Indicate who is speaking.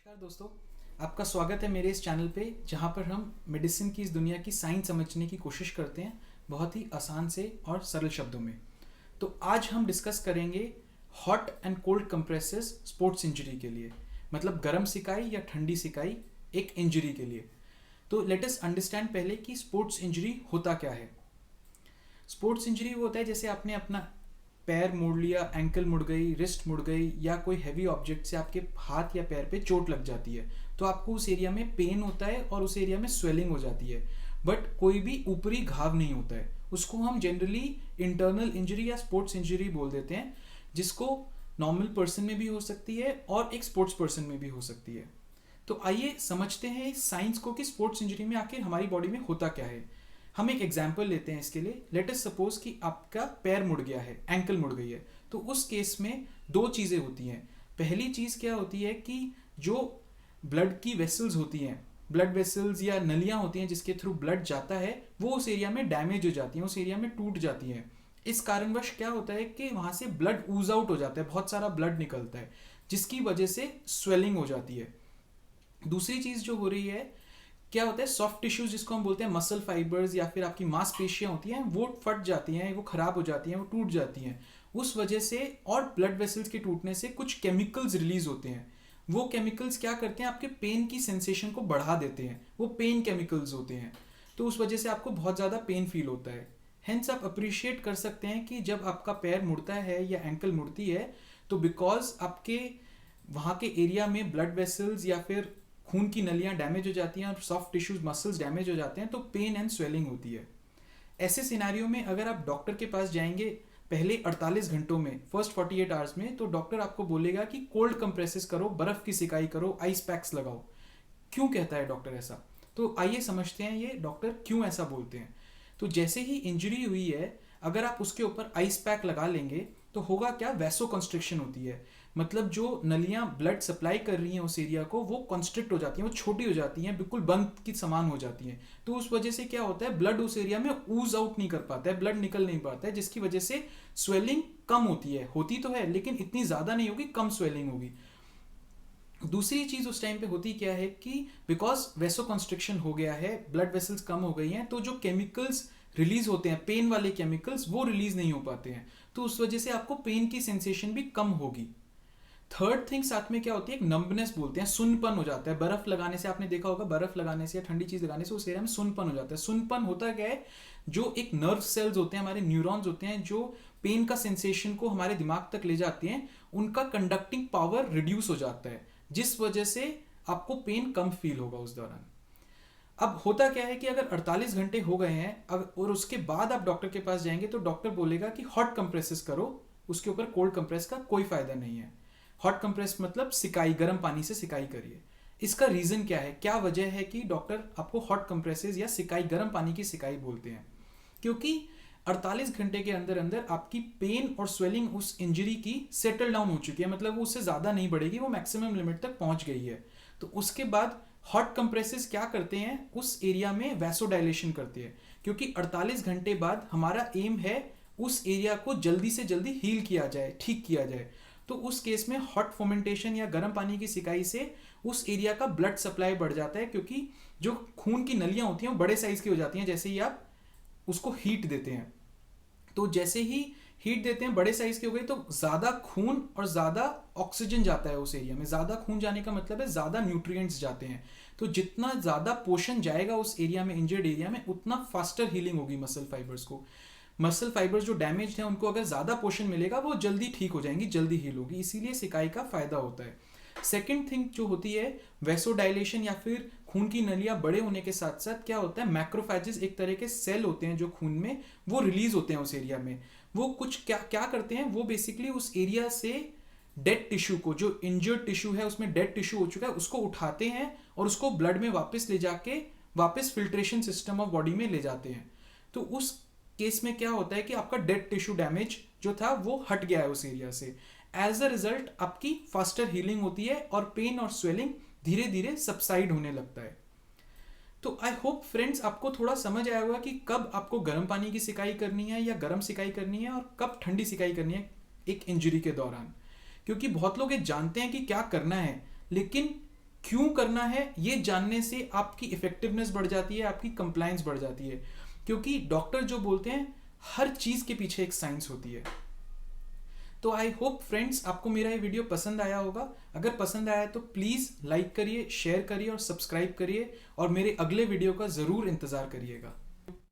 Speaker 1: नमस्कार दोस्तों, आपका स्वागत है मेरे इस चैनल पे जहाँ पर हम मेडिसिन की इस दुनिया की साइंस समझने की कोशिश करते हैं बहुत ही आसान से और सरल शब्दों में। तो आज हम डिस्कस करेंगे hot and cold compresses sports injury के लिए, मतलब गर्म सिकाई या ठंडी सिकाई एक इंजरी के लिए। तो लेट अस अंडरस्टैंड पहले कि स्पोर्ट्स इंजरी होता क्या है। स्पोर्ट्स इंजरी वो होता है जैसे आपने अपना पैर मोड़ लिया, एंकल मुड़ गई, रिस्ट मुड़ गई, या कोई हैवी ऑब्जेक्ट से आपके हाथ या पैर पे चोट लग जाती है तो आपको उस एरिया में पेन होता है और उस एरिया में स्वेलिंग हो जाती है, बट कोई भी ऊपरी घाव नहीं होता है। उसको हम जनरली इंटरनल इंजरी या स्पोर्ट्स इंजरी बोल देते हैं, जिसको नॉर्मल पर्सन में भी हो सकती है और एक स्पोर्ट्स पर्सन में भी हो सकती है। तो आइए समझते हैं इस साइंस को कि स्पोर्ट्स इंजरी में आखिर हमारी बॉडी में होता क्या है। हम एक एग्जाम्पल लेते हैं इसके लिए। लेट अस सपोज कि आपका पैर मुड़ गया है, एंकल मुड़ गई है। तो उस केस में दो चीज़ें होती हैं। पहली चीज़ क्या होती है कि जो ब्लड की वेसल्स होती हैं, ब्लड वेसल्स या नलियाँ होती हैं जिसके थ्रू ब्लड जाता है, वो उस एरिया में डैमेज हो जाती हैं, उस एरिया में टूट जाती हैं। इस कारणवश क्या होता है कि वहाँ से ब्लड ऊज आउट हो जाता है, बहुत सारा ब्लड निकलता है, जिसकी वजह से स्वेलिंग हो जाती है। दूसरी चीज़ जो हो रही है, क्या होता है, सॉफ्ट टिश्यूज जिसको हम बोलते हैं मसल फाइबर्स या फिर आपकी मांसपेशियां होती हैं, वो फट जाती हैं, वो खराब हो जाती हैं, वो टूट जाती हैं उस वजह से। और ब्लड वेसल्स के टूटने से कुछ केमिकल्स रिलीज होते हैं। वो केमिकल्स क्या करते हैं, आपके पेन की सेंसेशन को बढ़ा देते हैं। वो पेन केमिकल्स होते हैं, तो उस वजह से आपको बहुत ज़्यादा पेन फील होता है। हेंस आप अप्रिशिएट कर सकते हैं कि जब आपका पैर मुड़ता है या एंकल मुड़ती है तो बिकॉज आपके वहाँ के एरिया में ब्लड वेसल्स या फिर खून की नलियाँ डैमेज हो जाती हैं और सॉफ्ट टिश्यूज मसल्स डैमेज हो जाते हैं, तो पेन एंड स्वेलिंग होती है। ऐसे सिनारियों में अगर आप डॉक्टर के पास जाएंगे पहले 48 घंटों में, फर्स्ट 48 आवर्स में, तो डॉक्टर आपको बोलेगा कि कोल्ड कंप्रेसेस करो, बर्फ की सिकाई करो, आइस पैक्स लगाओ। क्यों कहता है डॉक्टर ऐसा? तो आइए समझते हैं ये डॉक्टर क्यों ऐसा बोलते हैं। तो जैसे ही इंजरी हुई है, अगर आप उसके ऊपर आइस पैक लगा लेंगे तो होगा क्या, वैसो कंस्ट्रिक्शन होती है। मतलब जो नलियां ब्लड सप्लाई कर रही हैं उस एरिया को, वो कंस्ट्रिक्ट हो जाती हैं, वो छोटी हो जाती हैं, बिल्कुल बंद की समान हो जाती हैं। तो उस वजह से क्या होता है, ब्लड उस एरिया में ऊज आउट नहीं कर पाता है, ब्लड निकल नहीं पाता है, जिसकी वजह से स्वेलिंग कम होती है। होती तो है लेकिन इतनी ज़्यादा नहीं होगी, कम स्वेलिंग होगी। दूसरी चीज उस टाइम पे होती क्या है कि बिकॉज वेसो कंस्ट्रिक्शन हो गया है, ब्लड वेसल्स कम हो गई हैं, तो जो केमिकल्स रिलीज होते हैं, पेन वाले केमिकल्स, वो रिलीज नहीं हो पाते हैं। तो उस वजह से आपको पेन की सेंसेशन भी कम होगी। थर्ड थिंग साथ में क्या होती है, एक नंबनेस बोलते हैं, सुनपन हो जाता है। बर्फ लगाने से, आपने देखा होगा, बर्फ लगाने से या ठंडी चीज लगाने से उस एरिया में सुनपन हो जाता है। सुनपन होता क्या है, जो एक नर्व सेल्स होते हैं, हमारे न्यूरॉन्स होते हैं, जो पेन का सेंसेशन को हमारे दिमाग तक ले जाते हैं, उनका कंडक्टिंग पावर रिड्यूस हो जाता है, जिस वजह से आपको पेन कम फील होगा उस दौरान। अब होता क्या है कि अगर 48 घंटे हो गए हैं और उसके बाद आप डॉक्टर के पास जाएंगे तो डॉक्टर बोलेगा कि हॉट कंप्रेसेस करो, उसके ऊपर कोल्ड कंप्रेस का कोई फायदा नहीं है। हॉट कंप्रेस मतलब सिकाई, गर्म पानी से सिकाई करिए। इसका रीजन क्या है, क्या वजह है कि डॉक्टर आपको हॉट कंप्रेसेस या सिकाई, गर्म पानी की सिकाई बोलते हैं? क्योंकि 48 घंटे के अंदर अंदर आपकी पेन और स्वेलिंग उस इंजरी की सेटल डाउन हो चुकी है, मतलब वो उससे ज़्यादा नहीं बढ़ेगी, वो मैक्सिमम लिमिट तक पहुंच गई है। तो उसके बाद हॉट कंप्रेसेस क्या करते हैं, उस एरिया में वैसोडाइलेशन करते हैं, क्योंकि 48 घंटे बाद हमारा एम है उस एरिया को जल्दी से जल्दी हील किया जाए, ठीक किया जाए। तो उस केस में हॉट फोमेंटेशन या गर्म पानी की सिकाई से उस एरिया का ब्लड सप्लाई बढ़ जाता है, क्योंकि जो खून की नलियां होती हैं वो बड़े साइज की हो जाती हैं जैसे ही आप उसको हीट देते हैं। तो जैसे ही हीट देते हैं, बड़े साइज की हो गई, तो ज्यादा खून और ज्यादा ऑक्सीजन जाता है उस एरिया में। ज्यादा खून जाने का मतलब है ज्यादा न्यूट्रिएंट्स जाते हैं। तो जितना ज्यादा पोषण जाएगा उस एरिया में, इंजर्ड एरिया में, उतना फास्टर हीलिंग होगी मसल फाइबर्स को। मसल फाइबर्स जो डैमेज हैं उनको अगर ज्यादा पोषण मिलेगा वो जल्दी ठीक हो जाएंगी, जल्दी हील होगी, इसीलिए सिकाई का फायदा होता है। सेकेंड थिंग जो होती है, वैसोडाइलेशन या फिर खून की नलियां बड़े होने के साथ साथ क्या होता है, मैक्रोफेजेस, एक तरह के सेल होते हैं जो खून में, वो रिलीज होते हैं उस एरिया में। वो कुछ क्या क्या करते हैं, वो बेसिकली उस एरिया से डेड टिश्यू को, जो इंजर्ड टिश्यू है उसमें डेड टिश्यू हो चुका है, उसको उठाते हैं और उसको ब्लड में वापस ले जाके वापस फिल्ट्रेशन सिस्टम ऑफ बॉडी में ले जाते हैं। तो उस केस में क्या होता है कि आपका डेड टिश्यू डैमेज जो था वो हट गया है उस एरिया से। एज अ रिजल्ट आपकी फास्टर हीलिंग होती है और पेन और स्वेलिंग धीरे धीरे सबसाइड होने लगता है। तो आई होप फ्रेंड्स आपको थोड़ा समझ आया होगा कि कब आपको गर्म पानी की सिकाई करनी है या गर्म सिकाई करनी है और कब ठंडी सिकाई करनी है एक इंजरी के दौरान। क्योंकि बहुत लोग ये जानते हैं कि क्या करना है, लेकिन क्यों करना है ये जानने से आपकी इफेक्टिवनेस बढ़ जाती है, आपकी कंप्लायंस बढ़ जाती है, क्योंकि डॉक्टर जो बोलते हैं हर चीज के पीछे एक साइंस होती है। तो आई होप फ्रेंड्स आपको मेरा ये वीडियो पसंद आया होगा। अगर पसंद आया तो प्लीज़ लाइक करिए, शेयर करिए और सब्सक्राइब करिए, और मेरे अगले वीडियो का ज़रूर इंतज़ार करिएगा।